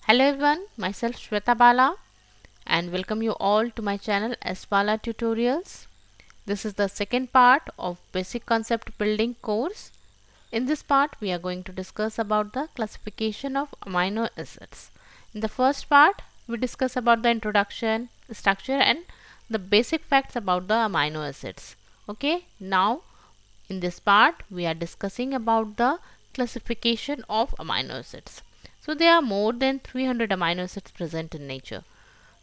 Hello everyone, myself Shweta Bala and welcome you all to my channel S Bala Tutorials. This is the second part of Basic Concept Building course. In this part we are going to discuss about the classification of amino acids. In the first part we discuss about the introduction, structure and the basic facts about the amino acids. Okay, now in this part we are discussing about the classification of amino acids. So there are more than 300 amino acids present in nature.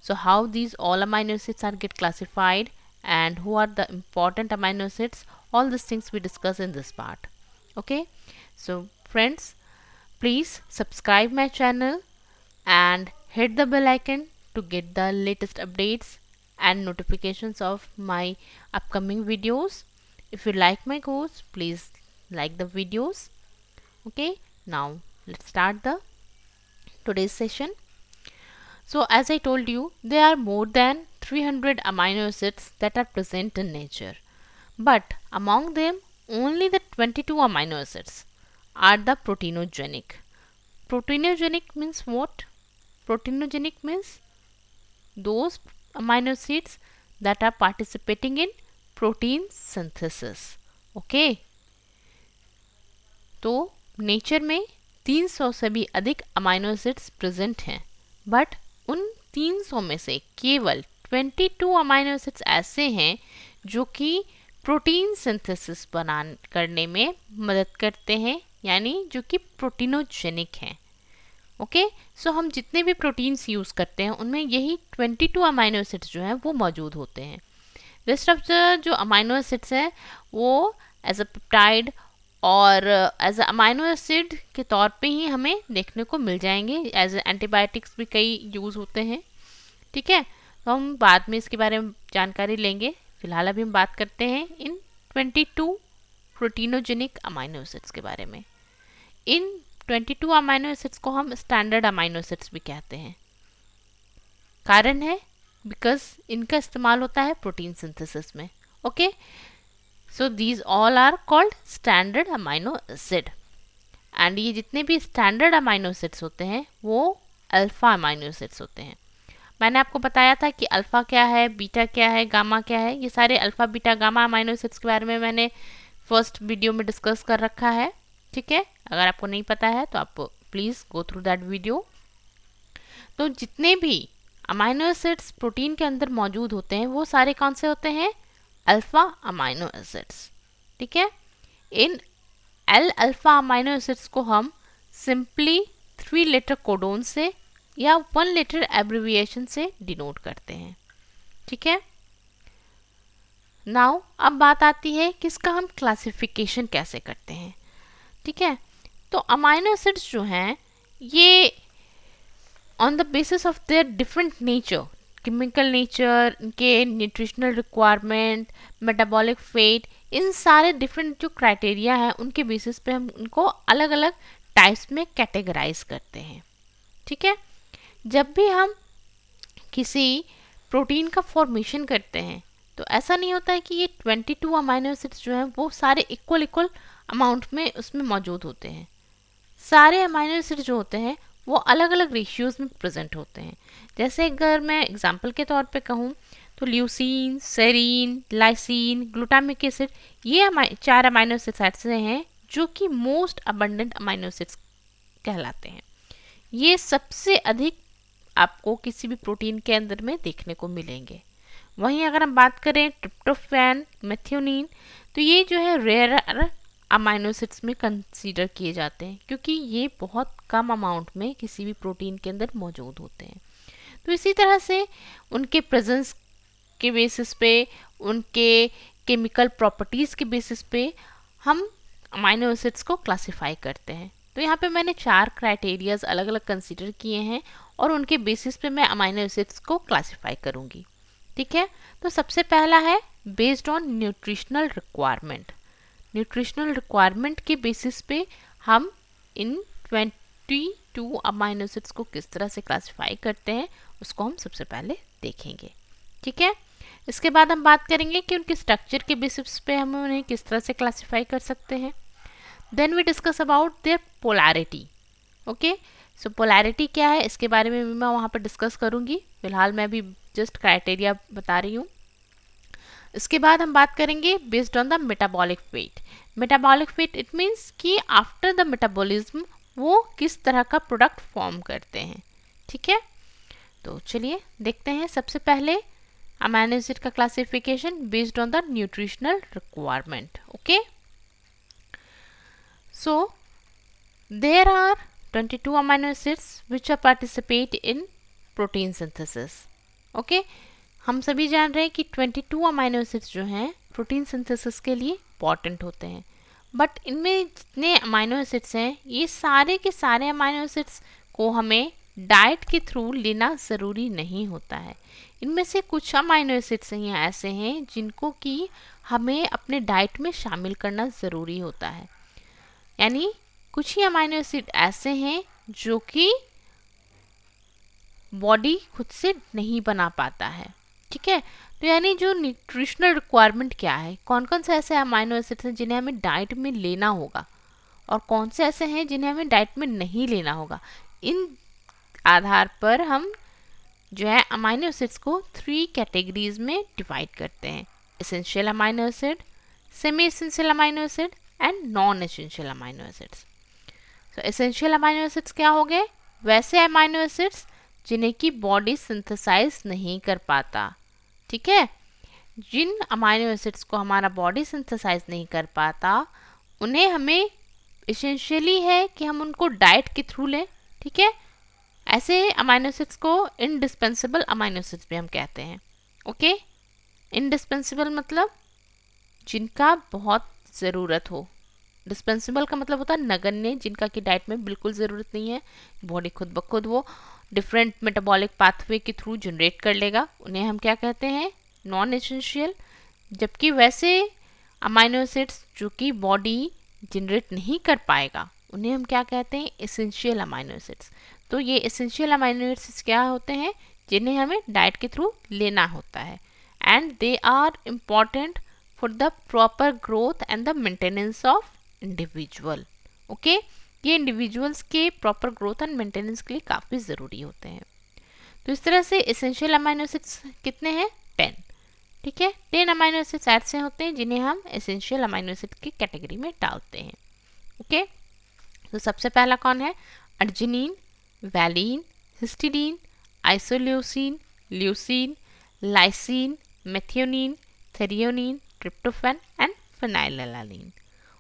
So how these all amino acids are get classified and who are the important amino acids, all these things we discuss in this part. Okay, so friends, please subscribe my channel and hit the bell icon to get the latest updates and notifications of my upcoming videos. If you like my course, please like the videos. Okay, now let's start the today's session. So as I told you, there are more than 300 amino acids that are present in nature, but among them only the 22 amino acids are the proteinogenic. Proteinogenic means what? Proteinogenic means those amino acids that are participating in protein synthesis. Okay, तो nature में 300 से भी अधिक amino acids present हैं, but उन 300 में से केवल 22 अमाइनो एसिड्स ऐसे हैं जो कि प्रोटीन सिंथेसिस करने में मदद करते हैं, यानी जो कि प्रोटीनोजेनिक हैं. ओके, सो हम जितने भी प्रोटीन्स यूज़ करते हैं उनमें यही 22 अमाइनो एसिड्स जो हैं वो मौजूद होते हैं. रेस्ट ऑफ द जो अमाइनो एसिड्स हैं वो एज अ पेप्टाइड और एज अमाइनो एसिड के तौर पे ही हमें देखने को मिल जाएंगे. एज एंटीबायोटिक्स भी कई यूज़ होते हैं. ठीक है, तो हम बाद में इसके बारे में जानकारी लेंगे. फिलहाल अभी हम बात करते हैं इन 22 प्रोटीनोजेनिक अमाइनो एसिड्स के बारे में. इन 22 अमाइनो एसिड्स को हम स्टैंडर्ड अमाइनो एसिड्स भी कहते हैं. कारण है बिकॉज इनका इस्तेमाल होता है प्रोटीन सिंथेसिस में. Okay, so these all are called standard amino acid. And ये जितने भी स्टैंडर्ड अमाइनो एसिड्स होते हैं वो अल्फा अमाइनो एसिड्स होते हैं. मैंने आपको बताया था कि अल्फा क्या है, बीटा क्या है, गामा क्या है. ये सारे alpha beta gamma amino acids के बारे में मैंने फर्स्ट वीडियो में डिस्कस कर रखा है. ठीक है, अगर आपको नहीं पता है तो आप please go through that video. तो जितने भी अमाइनो एसिड्स प्रोटीन के अंदर मौजूद होते हैं वो सारे कौन से होते हैं? Alpha amino acids. ठीक है, in L alpha amino acids को हम सिंपली 3 लेटर कोडोन से या 1 लेटर एब्रिविएशन से डिनोट करते हैं. ठीक है, नाउ अब बात आती है कि इसका हम क्लासिफिकेशन कैसे करते हैं. ठीक है, तो अमाइनो एसिड्स जो हैं ये on the basis of their different nature, chemical nature, इनके न्यूट्रिशनल रिक्वायरमेंट, मेटाबॉलिक फेट, इन सारे डिफरेंट जो क्राइटेरिया हैं उनके बेसिस पे हम उनको अलग अलग टाइप्स में कैटेगराइज करते हैं. ठीक है, जब भी हम किसी प्रोटीन का फॉर्मेशन करते हैं तो ऐसा नहीं होता है कि ये 22 अमाइनो एसिड्स जो हैं वो सारे इक्वल अमाउंट में उसमें मौजूद होते हैं. सारे अमाइनो एसिड जो होते हैं वो अलग अलग रेशियोज में प्रेजेंट होते हैं. जैसे अगर मैं एग्जांपल के तौर पे कहूँ तो leucine, serine, lysine, glutamic acid, ये 4 अमाइनो एसिड्स ऐसे हैं जो कि मोस्ट अबंडेंट अमाइनो एसिड्स कहलाते हैं. ये सबसे अधिक आपको किसी भी प्रोटीन के अंदर में देखने को मिलेंगे. वहीं अगर हम बात करें ट्रिप्टोफैन, मेथियोनिन, तो ये जो है रेयर अमाइनो एसिड्स में कंसीडर किए जाते हैं क्योंकि ये बहुत कम अमाउंट में किसी भी प्रोटीन के अंदर मौजूद होते हैं. तो इसी तरह से उनके प्रेजेंस के बेसिस पे, उनके केमिकल प्रॉपर्टीज़ के बेसिस पे हम अमाइनो एसिड्स को क्लासिफाई करते हैं. तो यहाँ पे मैंने 4 क्राइटेरियाज अलग अलग कंसीडर किए हैं और उनके बेसिस पे मैं अमाइनो एसिड्स को क्लासिफाई करूँगी. ठीक है, तो सबसे पहला है based on nutritional requirement. Nutritional requirement के बेसिस पे हम इन 22 अमाइनो एसिड्स को किस तरह से क्लासिफाई करते हैं उसको हम सबसे पहले देखेंगे. ठीक है, इसके बाद हम बात करेंगे कि उनके स्ट्रक्चर के बेसिस पे हम उन्हें किस तरह से क्लासिफाई कर सकते हैं. Then we discuss about their polarity. Okay, so polarity क्या है इसके बारे में भी मैं वहाँ पर डिस्कस करूँगी, फिलहाल मैं अभी जस्ट क्राइटेरिया बता रही हूँ। इसके बाद हम बात करेंगे based on the metabolic weight. Metabolic weight it means कि आफ्टर द मेटाबॉलिज्म वो किस तरह का प्रोडक्ट फॉर्म करते हैं, ठीक है। तो चलिए देखते हैं। सबसे पहले अमाइनो एसिड का classification based on the nutritional requirement. Okay, so there are 22 amino acids which are participate in protein synthesis. Okay, हम सभी जान रहे हैं कि 22 अमाइनो एसिड्स जो हैं प्रोटीन सिंथेसिस के लिए इंपॉर्टेंट होते हैं, बट इनमें जितने अमाइनो एसिड्स हैं ये सारे के सारे अमाइनो एसिड्स को हमें डाइट के थ्रू लेना ज़रूरी नहीं होता है। इनमें से कुछ अमाइनो एसिड्स यहाँ ऐसे हैं जिनको कि हमें अपने डाइट में शामिल करना ज़रूरी होता है, यानी कुछ ही अमाइनो एसिड ऐसे हैं जो कि बॉडी खुद से नहीं बना पाता है, ठीक है। तो यानी जो न्यूट्रिशनल रिक्वायरमेंट क्या है, कौन कौन से ऐसे अमाइनो एसिड्स हैं जिन्हें हमें डाइट में लेना होगा और कौन से ऐसे हैं जिन्हें हमें डाइट में नहीं लेना होगा, इन आधार पर हम जो है अमाइनो एसिड्स को 3 कैटेगरीज में डिवाइड करते हैं। Essential amino acid, semi essential amino acid and non essential amino acids. तो एसेंशियल अमाइनो एसिड्स क्या हो गए, वैसे अमाइनो एसिड्स जिन्हें की बॉडी सिंथेसाइज नहीं कर पाता, ठीक है। जिन अमाइनो एसिड्स को हमारा बॉडी सिंथेसाइज नहीं कर पाता उन्हें हमें एसेंशियली है कि हम उनको डाइट के थ्रू लें, ठीक है। ऐसे अमाइनो एसिड्स को इंडिस्पेंसिबल अमाइनो एसिड्स भी हम कहते हैं। ओके, इंडिस्पेंसिबल मतलब जिनका बहुत ज़रूरत हो, डिस्पेंसिबल का मतलब होता है नगण्य, जिनका कि डाइट में बिल्कुल ज़रूरत नहीं है, बॉडी खुद ब खुद वो डिफरेंट मेटाबॉलिक पाथवे के थ्रू जनरेट कर लेगा, उन्हें हम क्या कहते हैं, नॉन एसेंशियल। जबकि वैसे अमाइनो एसिड्स जो कि बॉडी जनरेट नहीं कर पाएगा उन्हें हम क्या कहते हैं, एसेंशियल अमाइनो एसिड्स। तो ये एसेंशियल अमाइनो एसिड्स क्या होते हैं, जिन्हें हमें डाइट के थ्रू लेना होता है, and they are important for the proper growth and the maintenance of individual. Okay, ये इंडिविजुअल्स के प्रॉपर ग्रोथ एंड मेंटेनेंस के लिए काफ़ी ज़रूरी होते हैं। तो इस तरह से एसेंशियल अमाइनो एसिड्स कितने हैं, 10, ठीक है। 10 अमाइनो एसिड्स ऐसे होते हैं जिन्हें हम एसेंशियल अमाइनो एसिड की कैटेगरी में डालते हैं। ओके, तो सबसे पहला कौन है, arginine, valine, histidine, isoleucine, leucine, lysine, methionine, threonine, tryptophan and phenylalanine.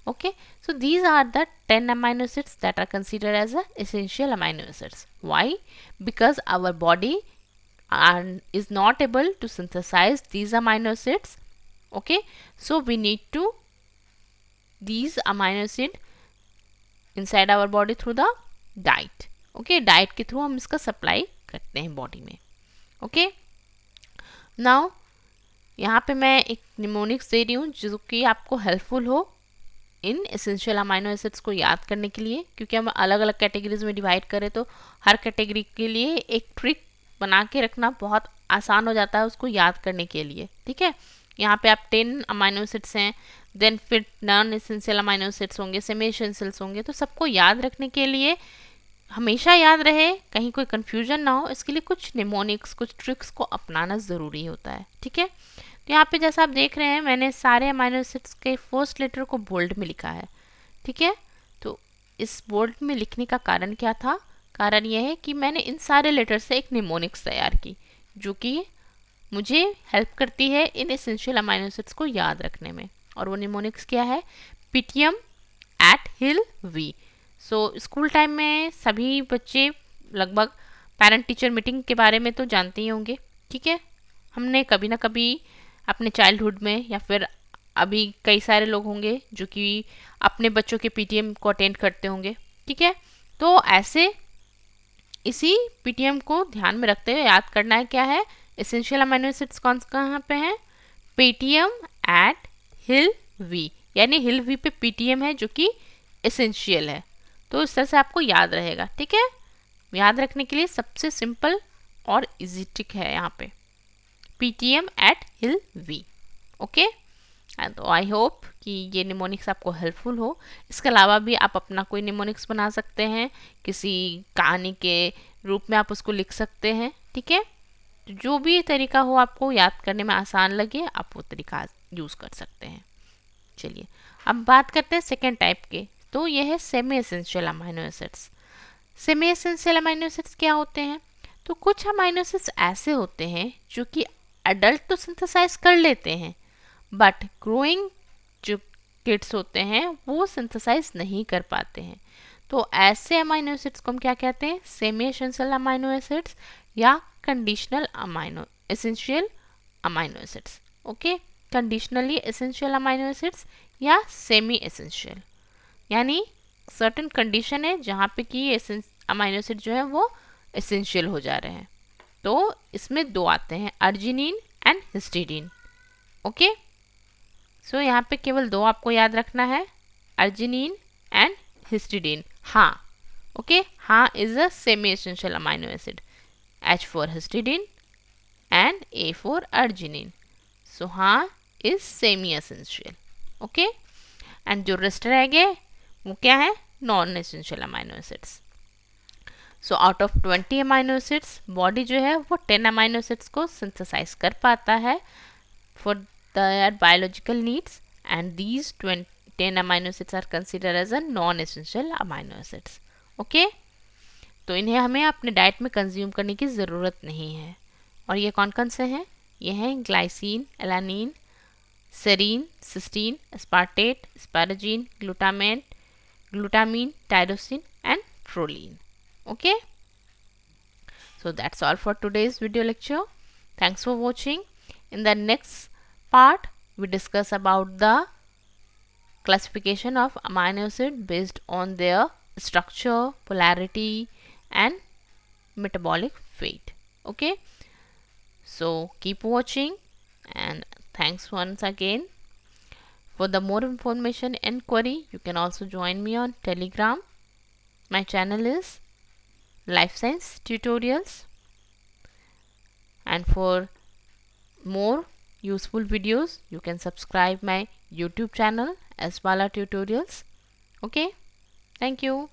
Okay, so these are the 10 amino acids that are considered as a essential amino acids. Why? Because our body is not able to synthesize these amino acids. Okay, so we need to these amino acid inside our body through the diet. Okay, diet के through हम इसका supply करते हैं body में। Okay, now यहाँ पे मैं एक निमोनिक्स दे रही हूँ जो कि आपको हेल्पफुल हो इन एसेंशियल अमाइनो एसिड्स को याद करने के लिए, क्योंकि हम अलग अलग कैटेगरीज में डिवाइड करें तो हर कैटेगरी के लिए एक ट्रिक बना के रखना बहुत आसान हो जाता है उसको याद करने के लिए, ठीक है। यहाँ पे आप 10 अमाइनो एसिड्स हैं, देन फिर नॉन एसेंशियल अमाइनो एसिड्स होंगे, सेमी एसेंशियल्स होंगे, तो सबको याद रखने के लिए, हमेशा याद रहे, कहीं कोई कन्फ्यूजन ना हो, इसके लिए कुछ निमोनिक्स, कुछ ट्रिक्स को अपनाना ज़रूरी होता है, ठीक है। तो यहाँ पे जैसा आप देख रहे हैं मैंने सारे अमाइनो एसिड्स के फर्स्ट लेटर को बोल्ड में लिखा है, ठीक है। तो इस बोल्ड में लिखने का कारण क्या था, कारण यह है कि मैंने इन सारे लेटर से एक निमोनिक्स तैयार की जो कि मुझे हेल्प करती है इन एसेंशियल अमाइनो एसिड्स को याद रखने में। और वो निमोनिक्स क्या है, PTM at hill V. So school time में सभी बच्चे लगभग पेरेंट टीचर मीटिंग के बारे में तो जानते ही होंगे, ठीक है। हमने कभी ना कभी अपने चाइल्डहुड में या फिर अभी कई सारे लोग होंगे जो कि अपने बच्चों के पीटीएम को अटेंड करते होंगे, ठीक है। तो ऐसे इसी पीटीएम को ध्यान में रखते हुए याद करना है क्या है, एसेंशियल अमाइनो एसिड्स कौन कहाँ पे हैं, पीटीएम एट हिल वी, यानी हिल वी पे पीटीएम है जो कि एसेंशियल है। तो इस तरह से आपको याद रहेगा, ठीक है। याद रखने के लिए सबसे सिंपल और इजी ट्रिक है यहाँ पे, PTM at hill V. Okay, तो आई होप कि ये निमोनिक्स आपको हेल्पफुल हो। इसके अलावा भी आप अपना कोई निमोनिक्स बना सकते हैं, किसी कहानी के रूप में आप उसको लिख सकते हैं। ठीक है, तो जो भी तरीका हो आपको याद करने में आसान लगे, आप वो तरीका यूज़ कर सकते हैं। चलिए अब बात करते हैं सेकेंड टाइप के। तो ये है semi essential amino acids. Semi essential amino acids क्या होते हैं? तो कुछ अमाइनो एसिड्स ऐसे होते हैं जो कि अडल्ट तो सिंथेसाइज कर लेते हैं, बट ग्रोइंग जो किड्स होते हैं वो सिंथेसाइज नहीं कर पाते हैं। तो ऐसे अमाइनो एसिड्स को हम क्या कहते हैं? सेमी एसेंशियल अमाइनो एसिड्स या conditional amino essential amino acids. Okay, conditionally essential amino acids या सेमी एसेंशियल, यानी सर्टेन कंडीशन है जहाँ पे कि अमाइनो एसिड जो है वो एसेंशियल हो जा रहे हैं। तो इसमें दो आते हैं, अर्जिनिन एंड हिस्टीडीन। ओके, सो यहाँ पे केवल दो आपको याद रखना है, अर्जिनिन एंड हिस्टीडीन। हाँ, ओके, हाँ is a semi essential amino acid, H for histidine and A for arginine. So हाँ is semi essential. Okay, and जो रेस्ट रह गए वो क्या है? Non essential amino acids. So out of 20 amino acids body जो है वो 10 अमाइनो एसिड्स को सिंथेसाइज कर पाता है for their biological needs, and these 10 amino acids are consider as a non essential amino acids. Okay, तो इन्हें हमें अपने डाइट में कंज्यूम करने की ज़रूरत नहीं है। और ये कौन कौन से हैं? ये हैं glycine, alanine, serine, cysteine, aspartate, asparagine, glutamine, tyrosine and proline. Okay, so that's all for today's video lecture. Thanks for watching. In the next part we discuss about the classification of amino acid based on their structure, polarity and metabolic fate. Okay, so keep watching and thanks once again. For the more information and query, you can also join me on Telegram. My channel is Life Science Tutorials, and for more useful videos you can subscribe my YouTube channel as Bala Tutorials. Okay, thank you.